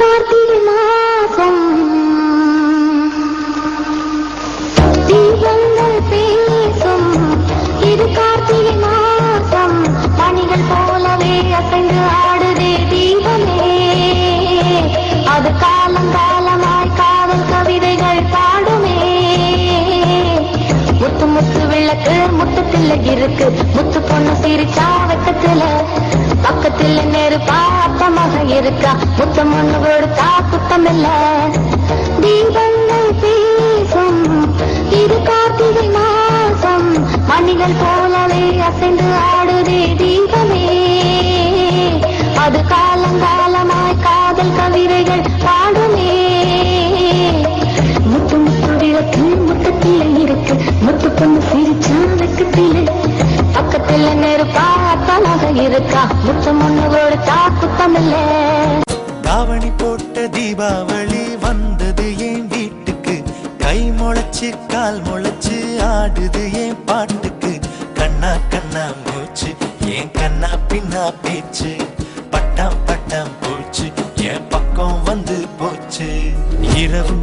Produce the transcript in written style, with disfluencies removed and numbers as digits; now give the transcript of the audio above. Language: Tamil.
கார்த்திகை மாசம் தீபங்கள் பேசும். இது கார்த்திகை மாசம் மணிகள் போலவே அசைந்து ஆடுதே தீபமே. அது காலங்காலமாய் காதல் கவிதைகள் பாடுமே. முத்து முத்து விளக்கு முத்தத்தில் இருக்கு. முத்து பொண்ணு சிரிச்சா வெக்கத்துல பக்கத்தில் நெருப்பா அப்பமாக இருக்கா. முத்தம் ஒண்ணு கொடுத்தா குத்தம் இல்ல. தீபங்கள் பேசும். இது கார்த்திகை மாசம் மணிகள் போலவே அசைந்து ஆடுதே தீபமே. அது காலங்காலமாய் காதல் கவிதைகள் பாடுமே. முத்து முத்து விளக்கு முத்தத்தில் இருக்கு. முத்து பொண்ணு சிரிச்சா வெக்கத்தில் பக்கத்தில் நெருப்பா அப்பமாக இருக்கா. முத்தம் ஒண்ணு கொடுத்தா குத்தம் இல்ல. தாவணி போட்ட தீபாவளி வந்தது என் வீட்டுக்கு. கை முளைச்சு கால் முளைச்சு ஆடுது என் பாட்டுக்கு. கண்ணா கண்ணா மூச்சு என் கண்ணா பின்னா பேச்சு. பட்டாம் பட்டாம் போச்சு என் பக்கம் வந்து போச்சு. இரவு